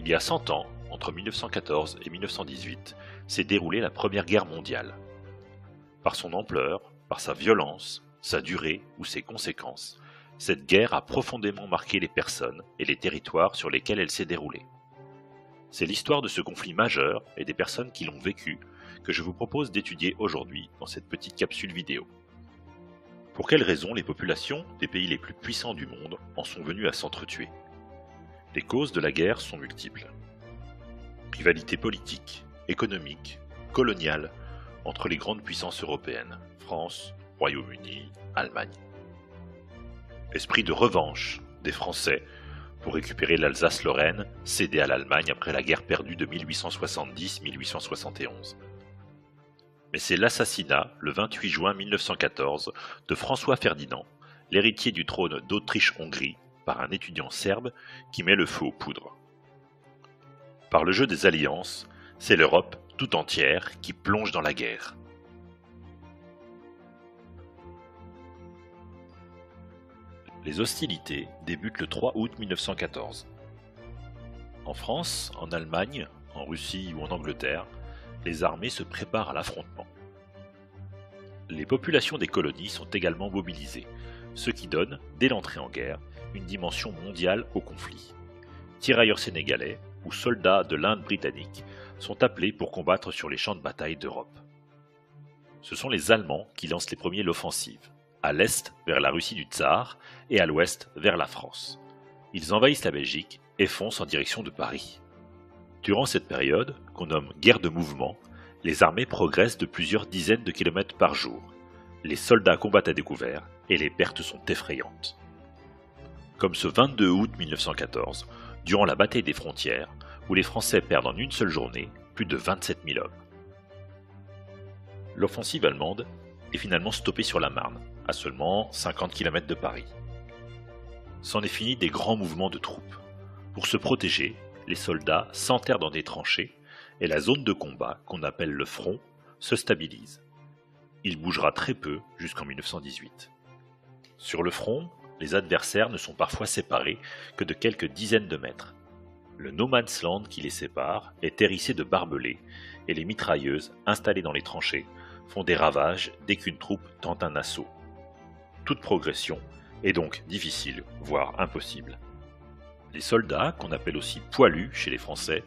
Il y a 100 ans, entre 1914 et 1918, s'est déroulée la Première Guerre mondiale. Par son ampleur, par sa violence, sa durée ou ses conséquences, cette guerre a profondément marqué les personnes et les territoires sur lesquels elle s'est déroulée. C'est l'histoire de ce conflit majeur et des personnes qui l'ont vécu que je vous propose d'étudier aujourd'hui dans cette petite capsule vidéo. Pour quelles raisons les populations des pays les plus puissants du monde en sont venues à s'entretuer? Les causes de la guerre sont multiples. Rivalité politique, économique, coloniale entre les grandes puissances européennes, France, Royaume-Uni, Allemagne. Esprit de revanche des Français pour récupérer l'Alsace-Lorraine cédée à l'Allemagne après la guerre perdue de 1870-1871. Mais c'est l'assassinat, le 28 juin 1914, de François Ferdinand, l'héritier du trône d'Autriche-Hongrie, par un étudiant serbe qui met le feu aux poudres. Par le jeu des alliances, c'est l'Europe tout entière qui plonge dans la guerre. Les hostilités débutent le 3 août 1914. En France, en Allemagne, en Russie ou en Angleterre, les armées se préparent à l'affrontement. Les populations des colonies sont également mobilisées, ce qui donne, dès l'entrée en guerre, une dimension mondiale au conflit. Tirailleurs sénégalais ou soldats de l'Inde britannique sont appelés pour combattre sur les champs de bataille d'Europe. Ce sont les Allemands qui lancent les premiers l'offensive, à l'est vers la Russie du Tsar et à l'ouest vers la France. Ils envahissent la Belgique et foncent en direction de Paris. Durant cette période, qu'on nomme guerre de mouvement, les armées progressent de plusieurs dizaines de kilomètres par jour. Les soldats combattent à découvert et les pertes sont effrayantes. Comme ce 22 août 1914, durant la bataille des frontières, où les Français perdent en une seule journée plus de 27 000 hommes. L'offensive allemande est finalement stoppée sur la Marne, à seulement 50 km de Paris. C'en est fini des grands mouvements de troupes. Pour se protéger, les soldats s'enterrent dans des tranchées et la zone de combat, qu'on appelle le front, se stabilise. Il bougera très peu jusqu'en 1918. Sur le front, les adversaires ne sont parfois séparés que de quelques dizaines de mètres. Le no man's land qui les sépare est hérissé de barbelés et les mitrailleuses installées dans les tranchées font des ravages dès qu'une troupe tente un assaut. Toute progression est donc difficile, voire impossible. Les soldats, qu'on appelle aussi poilus chez les Français,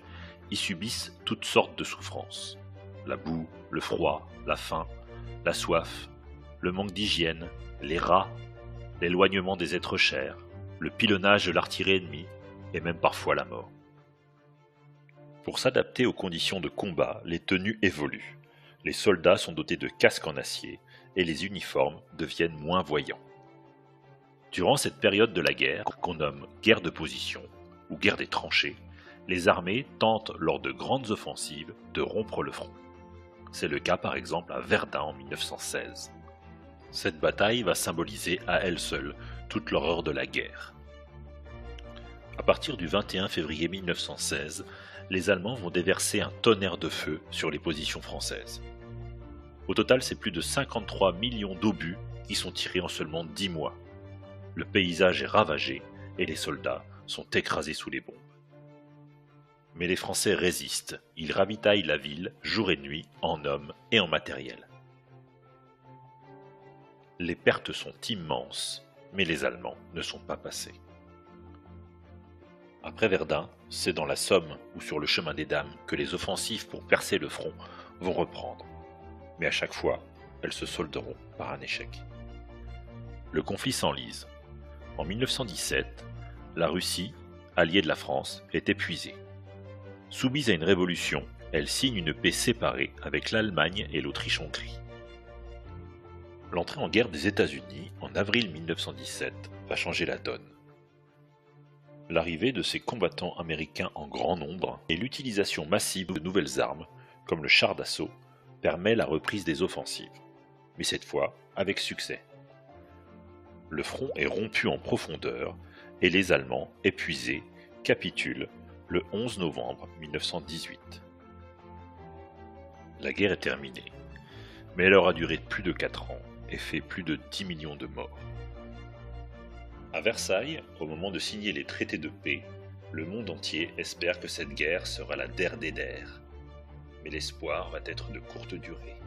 y subissent toutes sortes de souffrances. La boue, le froid, la faim, la soif, le manque d'hygiène, les rats, l'éloignement des êtres chers, le pilonnage de l'artillerie ennemie et même parfois la mort. Pour s'adapter aux conditions de combat, les tenues évoluent. Les soldats sont dotés de casques en acier et les uniformes deviennent moins voyants. Durant cette période de la guerre, qu'on nomme guerre de position ou guerre des tranchées, les armées tentent lors de grandes offensives de rompre le front. C'est le cas par exemple à Verdun en 1916. Cette bataille va symboliser à elle seule toute l'horreur de la guerre. À partir du 21 février 1916, les Allemands vont déverser un tonnerre de feu sur les positions françaises. Au total, c'est plus de 53 millions d'obus qui sont tirés en seulement 10 mois. Le paysage est ravagé et les soldats sont écrasés sous les bombes. Mais les Français résistent, ils ravitaillent la ville jour et nuit en hommes et en matériel. Les pertes sont immenses, mais les Allemands ne sont pas passés. Après Verdun, c'est dans la Somme ou sur le chemin des Dames que les offensives pour percer le front vont reprendre. Mais à chaque fois, elles se solderont par un échec. Le conflit s'enlise. En 1917, la Russie, alliée de la France, est épuisée. Soumise à une révolution, elle signe une paix séparée avec l'Allemagne et l'Autriche-Hongrie. L'entrée en guerre des États-Unis en avril 1917 va changer la donne. L'arrivée de ces combattants américains en grand nombre et l'utilisation massive de nouvelles armes, comme le char d'assaut, permet la reprise des offensives, mais cette fois avec succès. Le front est rompu en profondeur et les Allemands, épuisés, capitulent le 11 novembre 1918. La guerre est terminée, mais elle aura duré plus de 4 ans et fait plus de 10 millions de morts. À Versailles, au moment de signer les traités de paix, Le monde entier espère que cette guerre sera la der des der. Mais l'espoir va être de courte durée.